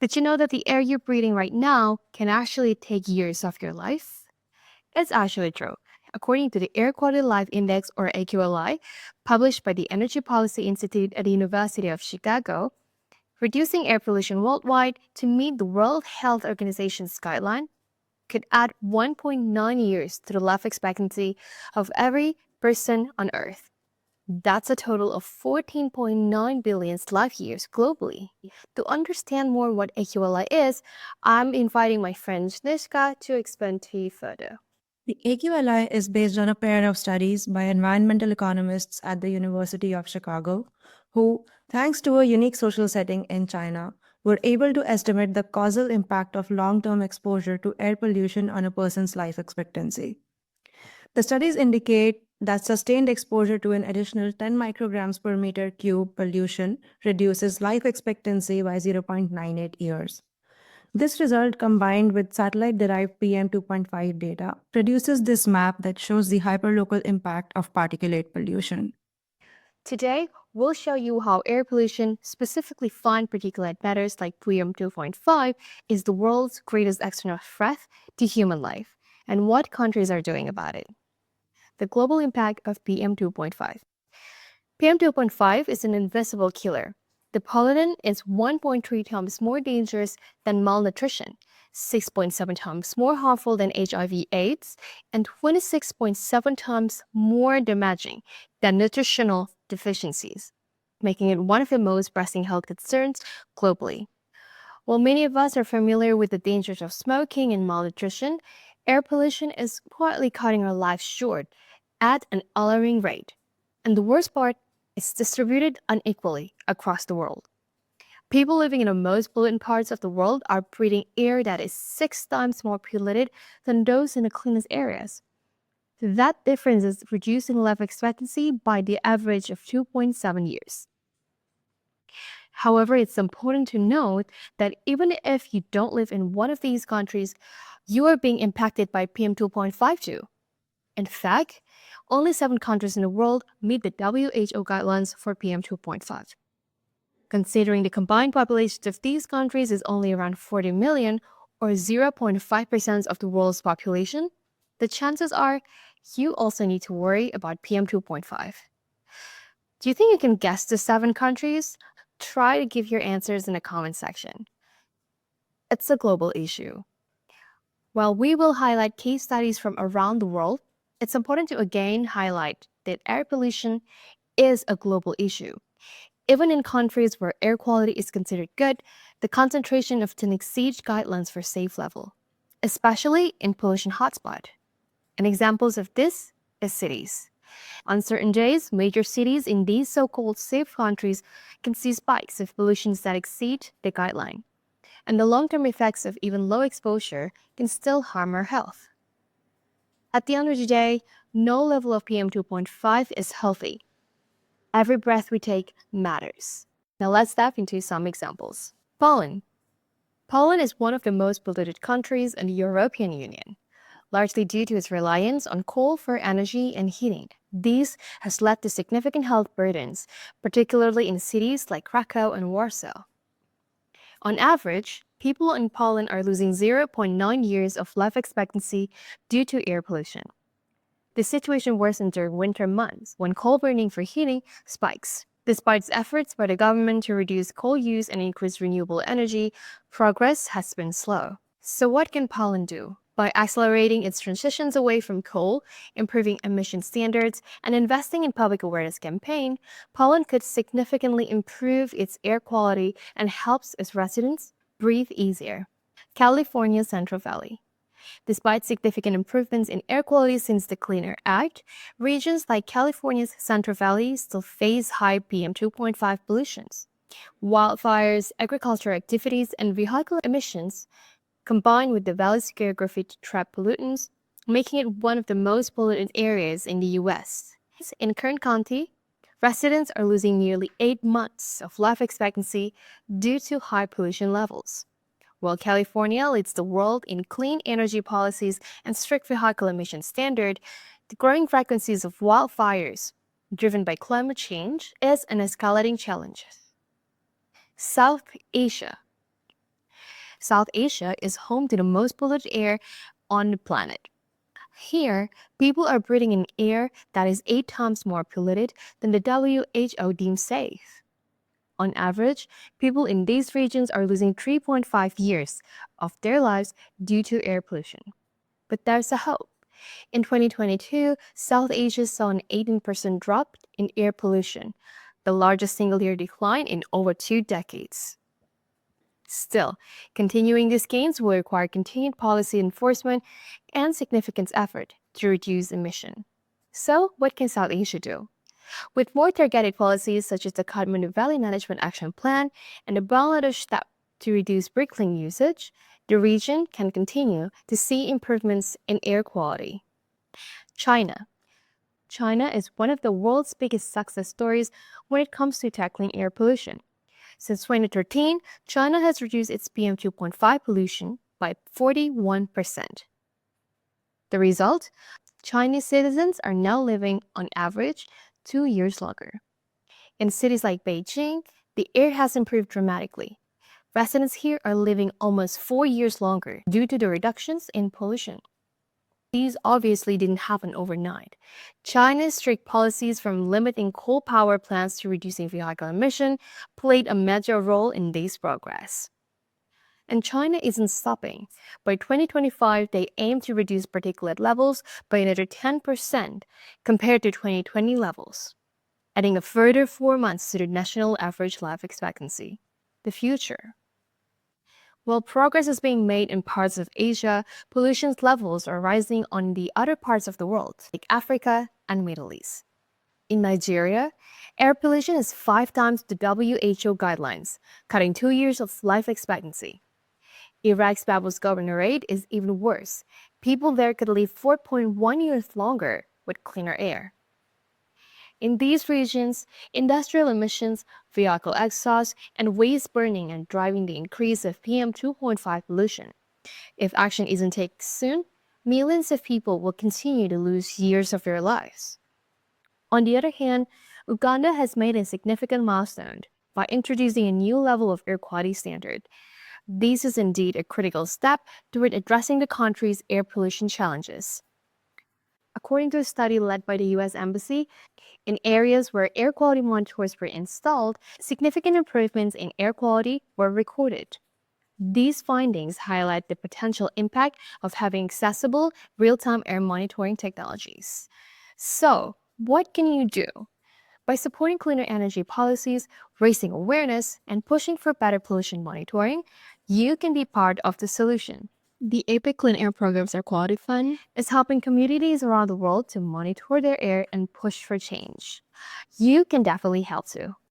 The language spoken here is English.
Did you know that the air you're breathing right now can actually take years of your life? It's actually true. According to the Air Quality Life Index, or AQLI, published by the Energy Policy Institute at the University of Chicago, reducing air pollution worldwide to meet the World Health Organization's guideline could add 1.9 years to the life expectancy of every person on Earth. That's a total of 14.9 billion life years globally. To understand more what AQLI is, I'm inviting my friend Nishka to explain to you further. The AQLI is based on a pair of studies by environmental economists at the University of Chicago, who, thanks to a unique social setting in China, were able to estimate the causal impact of long term exposure to air pollution on a person's life expectancy. The studies indicate that sustained exposure to an additional 10 micrograms per meter cube pollution reduces life expectancy by 0.98 years. This result, combined with satellite derived PM 2.5 data, produces this map that shows the hyperlocal impact of particulate pollution. Today, we'll show you how air pollution, specifically fine particulate matters like PM 2.5, is the world's greatest external threat to human life, and what countries are doing about it. The global impact of PM 2.5. PM 2.5 is an invisible killer. The pollutant is 1.3 times more dangerous than malnutrition, 6.7 times more harmful than HIV/AIDS, and 26.7 times more damaging than nutritional deficiencies, making it one of the most pressing health concerns globally. While many of us are familiar with the dangers of smoking and malnutrition, air pollution is quietly cutting our lives short at an alarming rate. And the worst part, it's distributed unequally across the world. People living in the most polluted parts of the world are breathing air that is 6 times more polluted than those in the cleanest areas. That difference is reducing life expectancy by the average of 2.7 years. However, it's important to note that even if you don't live in one of these countries, you are being impacted by PM 2.5 too. In fact, only 7 countries in the world meet the WHO guidelines for PM 2.5. Considering the combined population of these countries is only around 40 million, or 0.5% of the world's population, the chances are you also need to worry about PM 2.5. Do you think you can guess the 7 countries? Try to give your answers in the comment section. It's a global issue. While we will highlight case studies from around the world, it's important to again highlight that air pollution is a global issue. Even in countries where air quality is considered good, the concentration often exceeds guidelines for safe level, especially in pollution hotspot. And examples of this is cities. On certain days, major cities in these so-called safe countries can see spikes of pollutions that exceed the guideline. And the long-term effects of even low exposure can still harm our health. At the end of the day, no level of PM 2.5 is healthy. Every breath we take matters. Now let's dive into some examples. Poland. Poland is one of the most polluted countries in the European Union, largely due to its reliance on coal for energy and heating. This has led to significant health burdens, particularly in cities like Krakow and Warsaw. On average, people in Poland are losing 0.9 years of life expectancy due to air pollution. The situation worsens during winter months when coal burning for heating spikes. Despite efforts by the government to reduce coal use and increase renewable energy, progress has been slow. So what can Poland do? By accelerating its transitions away from coal, improving emission standards, and investing in public awareness campaign, Poland could significantly improve its air quality and helps its residents breathe easier. California Central Valley. Despite significant improvements in air quality since the Clean Air Act, regions like California's Central Valley still face high PM 2.5 pollutions. Wildfires, agricultural activities, and vehicle emissions combine with the valley's geography to trap pollutants, making it one of the most polluted areas in the U.S. In Kern County, residents are losing nearly 8 months of life expectancy due to high pollution levels. While California leads the world in clean energy policies and strict vehicle emission standard, the growing frequencies of wildfires driven by climate change is an escalating challenge. South Asia. South Asia is home to the most polluted air on the planet. Here, people are breathing in air that is 8 times more polluted than the WHO deems safe. On average, people in these regions are losing 3.5 years of their lives due to air pollution. But there's a hope. In 2022, South Asia saw an 18% drop in air pollution, the largest single-year decline in over 2 decades. Still, continuing these gains will require continued policy enforcement and significant effort to reduce emission. So, what can South Asia do? With more targeted policies such as the Kathmandu Valley Management Action Plan and the Bangladesh Step to reduce bricklaying usage, the region can continue to see improvements in air quality. China. China is one of the world's biggest success stories when it comes to tackling air pollution. Since 2013, China has reduced its PM 2.5 pollution by 41%. The result? Chinese citizens are now living, on average, 2 years longer. In cities like Beijing, the air has improved dramatically. Residents here are living almost 4 years longer due to the reductions in pollution. These obviously didn't happen overnight. China's strict policies from limiting coal power plants to reducing vehicle emission played a major role in this progress. And China isn't stopping. By 2025, they aim to reduce particulate levels by another 10% compared to 2020 levels, adding a further 4 months to the national average life expectancy. The future. While progress is being made in parts of Asia, pollution levels are rising on the other parts of the world, like Africa and Middle East. In Nigeria, air pollution is 5 times the WHO guidelines, cutting 2 years of life expectancy. Iraq's Babus governorate is even worse. People there could live 4.1 years longer with cleaner air. In these regions, industrial emissions, vehicle exhaust, and waste burning are driving the increase of PM 2.5 pollution. If action isn't taken soon, millions of people will continue to lose years of their lives. On the other hand, Uganda has made a significant milestone by introducing a new level of air quality standard. This is indeed a critical step toward addressing the country's air pollution challenges. According to a study led by the US Embassy, in areas where air quality monitors were installed, significant improvements in air quality were recorded. These findings highlight the potential impact of having accessible, real-time air monitoring technologies. So, what can you do? By supporting cleaner energy policies, raising awareness, and pushing for better pollution monitoring, you can be part of the solution. The APEC Clean Air Programs Air Quality Fund is helping communities around the world to monitor their air and push for change. You can definitely help too.